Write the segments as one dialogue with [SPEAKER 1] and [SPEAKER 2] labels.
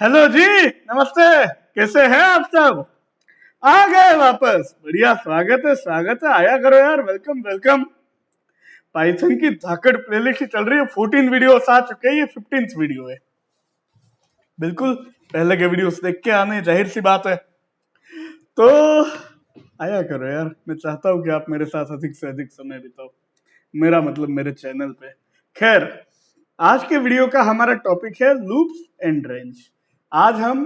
[SPEAKER 1] Hello जी, नमस्ते। कैसे हैं आप सब? आ गए वापस। बढ़िया, स्वागत है। आया करो यार, वेलकम वेलकम। पाइथन की धाकड़ प्लेलिस्ट चल रही है। 14 वीडियोस आ चुके हैं, ये 15th वीडियो है। बिल्कुल पहले के वीडियोस देख के आने, जाहिर सी बात है। तो आया करो यार, मैं चाहता हूँ कि आप मेरे साथ अधिक से अधिक समय बिताओ। मेरा मतलब मेरे चैनल पे। खैर, आज के वीडियो का हमारा टॉपिक है लूप्स एंड रेंज। आज हम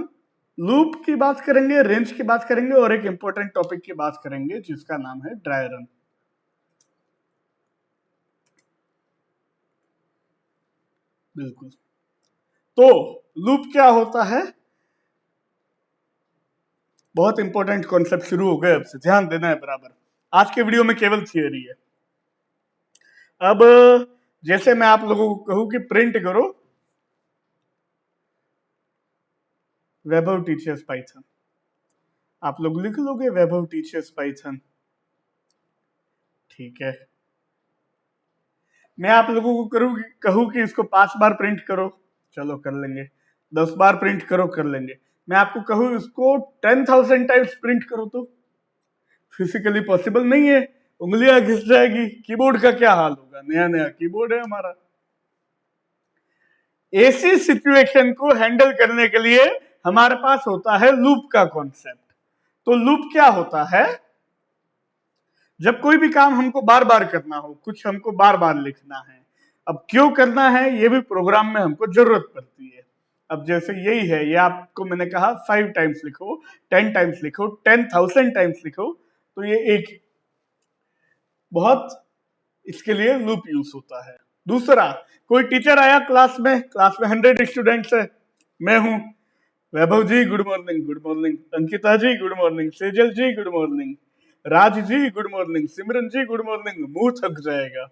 [SPEAKER 1] लूप की बात करेंगे, रेंज की बात करेंगे और एक इंपॉर्टेंट टॉपिक की बात करेंगे जिसका नाम है ड्राई रन। बिल्कुल। तो लूप क्या होता है? बहुत इंपॉर्टेंट कॉन्सेप्ट शुरू हो गए, अब से ध्यान देना है बराबर। आज के वीडियो में केवल थियरी है। अब जैसे मैं आप लोगों को कहूं कि प्रिंट करो वैभव टीचर्स पाइथन, आप लोग लिख लोगे वैभव टीचर्स पाइथन। ठीक है। मैं आप लोगों को कहूं कि इसको 5 बार प्रिंट करो, चलो कर लेंगे। 10 बार प्रिंट करो, कर लेंगे। मैं आपको कहूं इसको 10,000 टाइम्स प्रिंट करो, तो फिजिकली पॉसिबल नहीं है। उंगलियां घिस जाएगी। कीबोर्ड का क्या हाल होगा? नया नया कीबोर्ड है हमारा। ऐसी सिचुएशन को हैंडल करने के लिए हमारे पास होता है लूप का कॉन्सेप्ट। तो लूप क्या होता है? जब कोई भी काम हमको बार बार करना हो, कुछ हमको बार बार लिखना है। अब क्यों करना है, ये भी प्रोग्राम में हमको जरूरत पड़ती है। अब जैसे यही है, ये आपको मैंने कहा 5 टाइम्स लिखो, 10 टाइम्स लिखो, 10,000 टाइम्स लिखो, तो ये एक बहुत इसके लिए लूप यूज होता है। दूसरा, कोई टीचर आया क्लास में 100 स्टूडेंट्स है। मैं हूं Vaibhav ji, good morning. Good morning Ankita ji, good morning Sejal ji, good morning Raj ji, good morning Simran ji, good morning. मुंह थक जाएगा।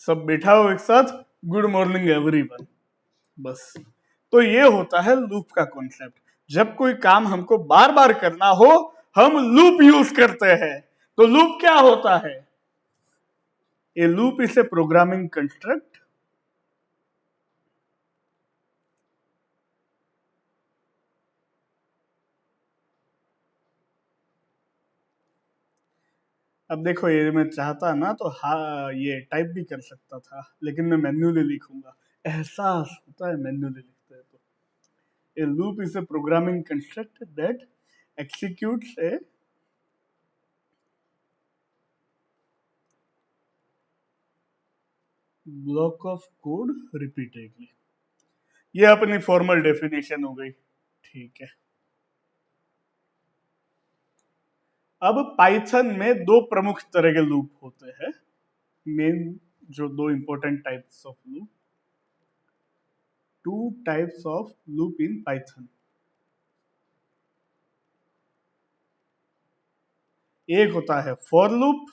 [SPEAKER 1] सब बैठा हो एक साथ, गुड मॉर्निंग एवरीवन। बस। तो ये होता है लूप का कॉन्सेप्ट। जब कोई काम हमको बार बार करना हो, हम लूप यूज करते हैं। तो लूप क्या होता है? ए loop is a programming construct अब देखो, ये मैं चाहता ना तो हाँ ये टाइप भी कर सकता था, लेकिन मैं मैन्युअली लिखूंगा। एहसास होता है मैन्युअली लिखते हैं तो। A loop is a programming construct that executes a block of code repeatedly। ये अपनी फॉर्मल डेफिनेशन हो गई। ठीक है। अब पाइथन में दो प्रमुख तरह के लूप होते हैं। मेन जो दो important types of loop, two types of loop in Python. एक होता है फॉर लूप,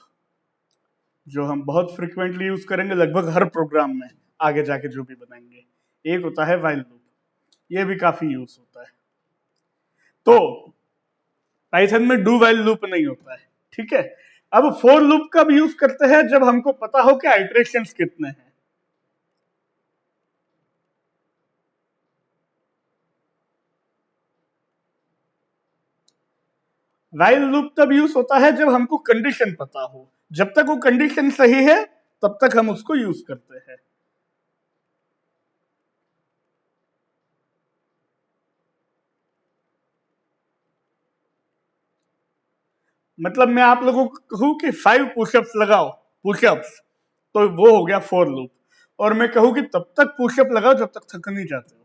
[SPEAKER 1] जो हम बहुत फ्रिक्वेंटली यूज करेंगे लगभग हर प्रोग्राम में आगे जाके जो भी बनाएंगे। एक होता है व्हाइल लूप, ये भी काफी यूज होता है। तो पाइथन में डू व्हाइल लूप नहीं होता है। ठीक है। अब फॉर लूप कब यूज करते हैं? जब हमको पता हो कि आइटरेशंस कितने हैं। व्हाइल लूप तब यूज होता है जब हमको कंडीशन पता हो। जब तक वो कंडीशन सही है तब तक हम उसको यूज करते हैं। मतलब मैं आप लोगों को कहूं कि 5 पुशअप्स लगाओ, पुशअप्स, तो वो हो गया फॉर लूप। और मैं कहूं कि तब तक पुशअप लगाओ जब तक थक नहीं जाते हो,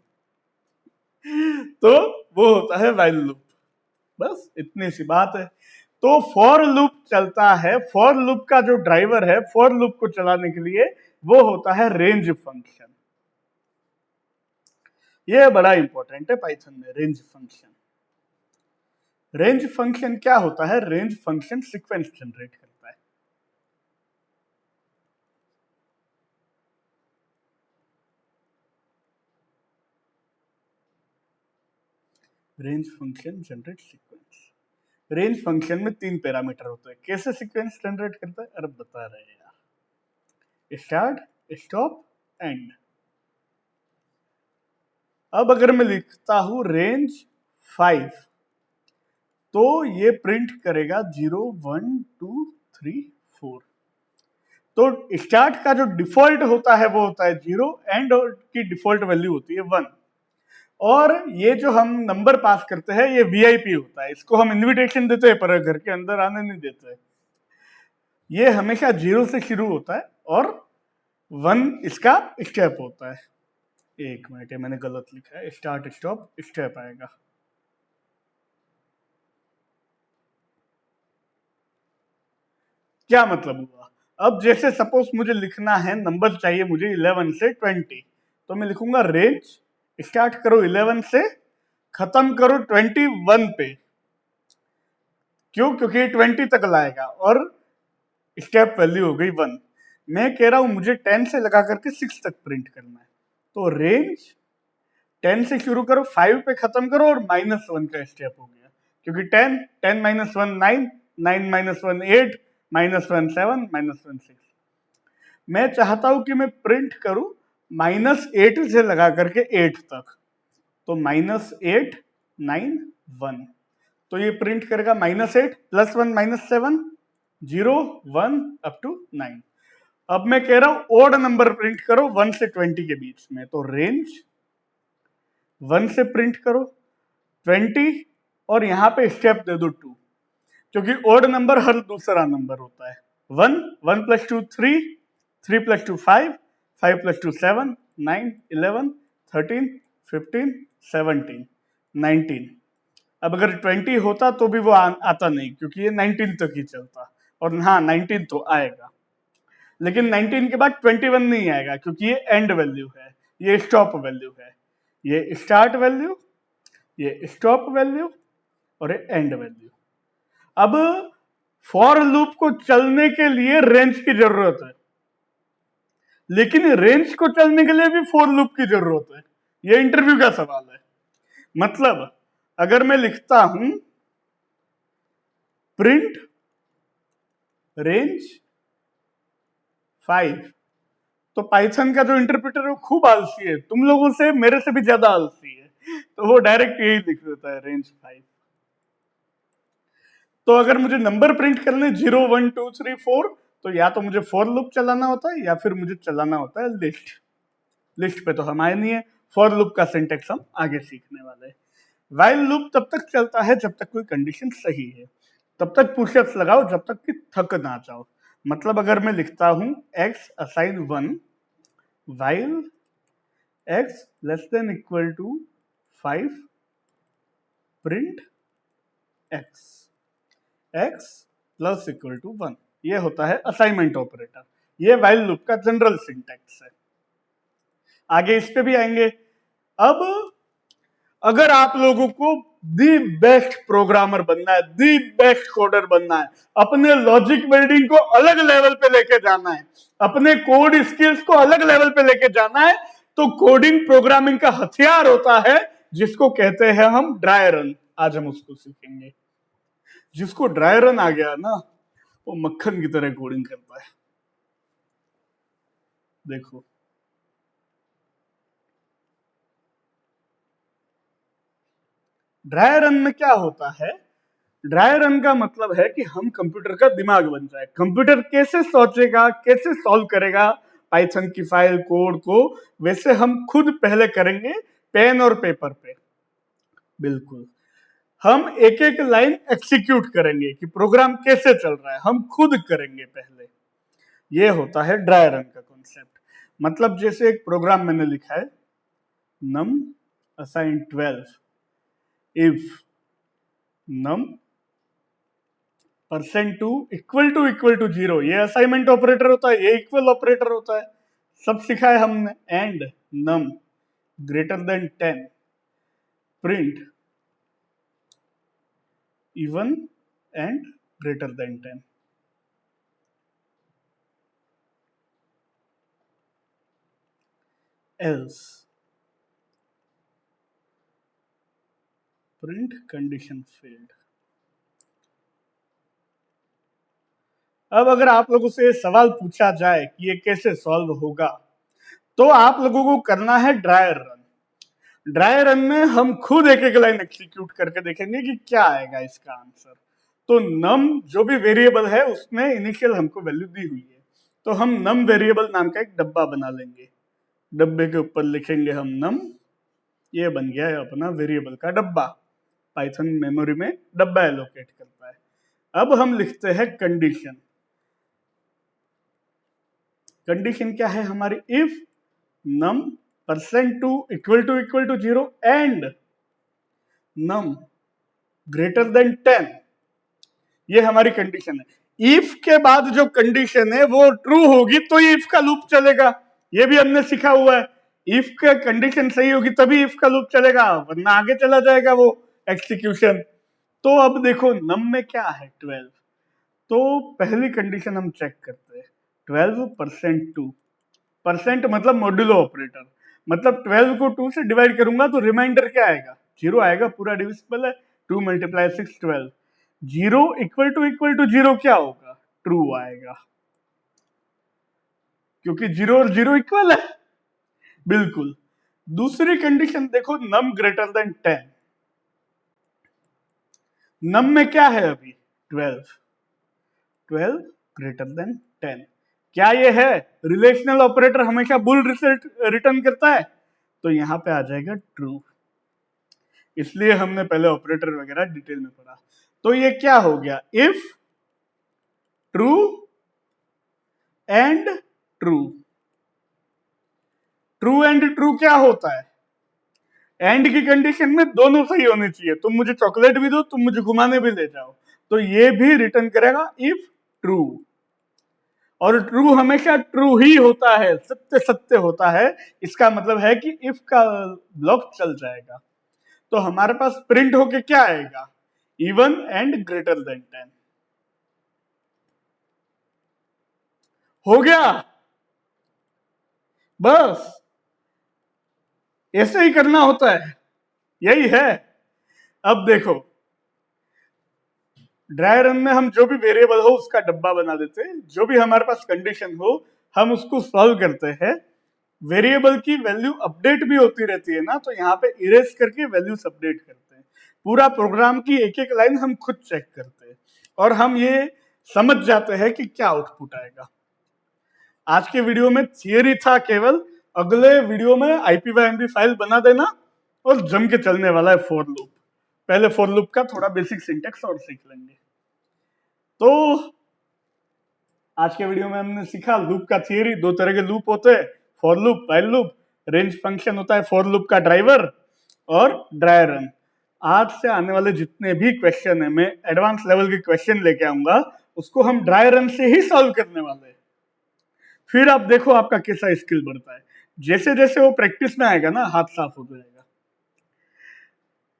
[SPEAKER 1] तो वो होता है व्हाइल लूप। बस इतनी सी बात है। तो फॉर लूप चलता है, फॉर लूप का जो ड्राइवर है फॉर लूप को चलाने के लिए, वो होता है रेंज फंक्शन। ये बड़ा इंपॉर्टेंट है पाइथन में, रेंज फंक्शन। रेंज फंक्शन क्या होता है? रेंज फंक्शन सीक्वेंस जनरेट करता है। Range function generate sequence. Range function में 3 पैरामीटर होते हैं। कैसे सीक्वेंस जनरेट करता है? अरे बता रहे हैं यार। Start, stop, and. अब अगर मैं लिखता हूं रेंज 5, तो ये प्रिंट करेगा 0 1 2 3 4। तो स्टार्ट का जो डिफॉल्ट होता है वो होता है 0, एंड की डिफॉल्ट वैल्यू होती है 1। और ये जो हम नंबर पास करते हैं ये वीआईपी होता है, इसको हम इनविटेशन देते हैं पर घर के अंदर आने नहीं देते। ये हमेशा 0 से शुरू होता है और 1 इसका स्टेप होता है। एक मिनट, मैंने गलत लिखा है, स्टार्ट स्टॉप स्टेप आएगा। क्या मतलब हुआ? अब जैसे सपोज मुझे लिखना है, नंबर चाहिए मुझे 11 से 20, तो मैं लिखूंगा रेंज स्टार्ट करो 11 से, खत्म करो 21 पे। क्यों? क्योंकि 20 तक लाएगा और स्टेप वैल्यू हो गई 1। मैं कह रहा हूं मुझे 10 से लगा करके 6 तक प्रिंट करना है, तो रेंज 10 से शुरू करो, 5 पे खत्म करो और -1 का स्टेप हो गया। क्योंकि 10 10 - 1 9, 9 - 1 8, -1 7, -1 6। मैं चाहता हूं कि मैं प्रिंट करूं -8 से लगा करके 8 तक, तो -8 9 1, तो ये प्रिंट करेगा -8 +1 -7 0 1 अप टू 9। अब मैं कह रहा हूं ओड नंबर प्रिंट करो 1 से 20 के बीच में, तो रेंज 1 से प्रिंट करो 20 और यहां पे स्टेप दे दो 2, क्योंकि ओड नंबर हर दूसरा नंबर होता है। 1 1 + 2 3, 3 + 2 5, 5 + 2 7, 9 11 13 15 17 19। अब अगर 20 होता तो भी वो आता नहीं, क्योंकि ये 19 तक ही चलता, और हाँ 19 तो आएगा, लेकिन 19 के बाद 21 नहीं आएगा, क्योंकि ये एंड वैल्यू है, ये स्टॉप वैल्यू है। ये स्टार्ट वैल्यू, ये स्टॉप वैल्यू और ये एंड वैल्यू। अब फॉर लूप को चलने के लिए रेंज की जरूरत है, लेकिन रेंज को चलने के लिए भी फॉर लूप की जरूरत है। ये इंटरव्यू का सवाल है। मतलब अगर मैं लिखता हूं प्रिंट रेंज 5, तो पाइथन का जो इंटरप्रेटर है वो खूब आलसी है, तुम लोगों से मेरे से भी ज्यादा आलसी है, तो वो डायरेक्ट यही लिख देता है रेंज 5। तो अगर मुझे नंबर प्रिंट करने 0 1 2 3 4, तो या तो मुझे फॉर लूप चलाना होता है या फिर मुझे चलाना होता है लिस्ट। लिस्ट पे तो हम आए नहीं है, फॉर लूप का सिंटेक्स हम आगे सीखने वाले हैं। व्हाइल लूप तब तक चलता है जब तक कोई कंडीशन सही है, तब तक पुशअप्स लगाओ जब तक कि थक ना जाओ। मतलब अगर मैं लिखता हूं x assign 1 while x less than equal to 5 print x plus equal to 1, ये होता है असाइनमेंट ऑपरेटर। ये व्हाइल लूप का जनरल सिंटैक्स है। आगे इस पे भी आएंगे। अब अगर आप लोगों को दी बेस्ट प्रोग्रामर बनना है, दी बेस्ट कोडर बनना है, अपने लॉजिक बिल्डिंग को अलग लेवल पे लेके जाना है, अपने कोड स्किल्स को अलग लेवल पे लेके जाना है, तो कोडिंग प्रोग्रामिंग का हथियार होता है जिसको कहते हैं हम ड्राई रन। आज हम उसको सीखेंगे। जिसको ड्राई रन आ गया ना, वो मक्खन की तरह कोडिंग करता है। देखो ड्राई रन में क्या होता है, ड्राई रन का मतलब है कि हम कंप्यूटर का दिमाग बन जाए। कंप्यूटर कैसे सोचेगा, कैसे सॉल्व करेगा पाइथन की फाइल कोड को, वैसे हम खुद पहले करेंगे पेन और पेपर पे। बिल्कुल, हम एक एक लाइन एग्जीक्यूट करेंगे कि प्रोग्राम कैसे चल रहा है, हम खुद करेंगे पहले। ये होता है ड्राई रन का कॉन्सेप्ट। मतलब जैसे एक प्रोग्राम मैंने लिखा है num assign 12 if num %2 equal to 0, ये असाइनमेंट ऑपरेटर होता है, ये इक्वल ऑपरेटर होता है, सब सिखाया हमने। And num greater than 10 print even and greater than 10। else print condition failed. अब अगर आप लोगों से सवाल पूछा जाए कि ये कैसे सॉल्व होगा, तो आप लोगों को करना है ड्राई रन। ड्राई रन में हम खुद एक एक लाइन एग्जीक्यूट करके देखेंगे कि क्या आएगा इसका आंसर। तो नम जो भी वेरिएबल है उसमें इनिशियल हमको वैल्यू दी हुई है, तो हम नम वेरिएबल नाम का एक डब्बा बना लेंगे। डब्बे के ऊपर लिखेंगे हम नम, ये बन गया है अपना वेरिएबल का डब्बा। पाइथन मेमोरी में डब्बा एलोकेट करता है। अब हम लिखते हैं कंडीशन। कंडीशन क्या है हमारी? If num %2 equal to 0 and num greater than 10, ये हमारी कंडीशन है। इफ के बाद जो कंडीशन है वो ट्रू होगी तो इफ का लूप चलेगा, ये भी हमने सीखा हुआ है। इफ का कंडीशन सही होगी तभी इफ का लूप चलेगा, वरना आगे चला जाएगा वो एग्जीक्यूशन। तो अब देखो नम में क्या है 12, तो पहली कंडीशन हम चेक करते हैं। 12%2 परसेंट मतलब मॉड्यूलो ऑपरेटर, मतलब 12 को 2 से डिवाइड करूंगा तो रिमाइंडर क्या आएगा? 0 आएगा, पूरा डिविजिबल है। 2 मल्टीप्लाई 6 12। 0 इक्वल टू 0 क्या होगा? ट्रू आएगा, क्योंकि 0 और 0 इक्वल है। बिल्कुल। दूसरी कंडीशन देखो, नम ग्रेटर देन 10। नम में क्या है अभी? 12। 12 ग्रेटर देन 10, क्या ये है? रिलेशनल ऑपरेटर हमेशा बुल रिजल्ट रिटर्न करता है, तो यहां पे आ जाएगा ट्रू। इसलिए हमने पहले ऑपरेटर वगैरह डिटेल में पढ़ा। तो ये क्या हो गया? If true and true. True and true क्या होता है? एंड की कंडीशन में दोनों सही होने चाहिए। तुम मुझे चॉकलेट भी दो, तुम मुझे घुमाने भी ले जाओ, तो ये भी रिटर्न करेगा इफ ट्रू। और ट्रू हमेशा ट्रू ही होता है, सत्य सत्य होता है। इसका मतलब है कि इफ का ब्लॉक चल जाएगा। तो हमारे पास प्रिंट होके क्या आएगा? Even and greater than 10। हो गया, बस ऐसे ही करना होता है, यही है। अब देखो, ड्राई रन में हम जो भी वेरिएबल हो उसका डब्बा बना देते हैं, जो भी हमारे पास कंडीशन हो हम उसको सॉल्व करते हैं। वेरिएबल की वैल्यू अपडेट भी होती रहती है ना, तो यहाँ पे इरेज करके वैल्यूज अपडेट करते हैं। पूरा प्रोग्राम की एक एक लाइन हम खुद चेक करते हैं और हम ये समझ जाते हैं कि क्या आउटपुट आएगा। आज के वीडियो में थियरी था केवल, अगले वीडियो में IPYMB फाइल बना देना और जम के चलने वाला है फॉर लूप। पहले फॉर लूप का थोड़ा बेसिक सिंटेक्स और सीख लेंगे। तो आज के वीडियो में हमने सीखा लूप का थियरी। दो तरह के लूप होते हैं, for loop, while loop. Range function होता है फॉर लूप का ड्राइवर, और ड्राई रन। आज से आने वाले जितने भी क्वेश्चन है, मैं एडवांस लेवल के क्वेश्चन लेके आऊंगा, उसको हम ड्राई रन से ही सॉल्व करने वाले हैं। फिर आप देखो आपका कैसा स्किल बढ़ता है। जैसे जैसे वो प्रैक्टिस में आएगा ना, हाथ साफ हो जाएगा।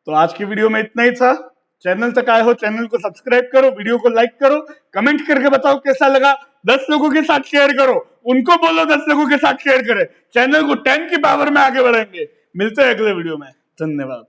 [SPEAKER 1] तो आज की वीडियो में इतना ही था। चैनल तक आए हो, चैनल को सब्सक्राइब करो, वीडियो को लाइक करो, कमेंट करके बताओ कैसा लगा। 10 लोगों के साथ शेयर करो, उनको बोलो 10 लोगों के साथ शेयर करें। चैनल को 10 की पावर में आगे बढ़ाएंगे। मिलते हैं अगले वीडियो में। धन्यवाद।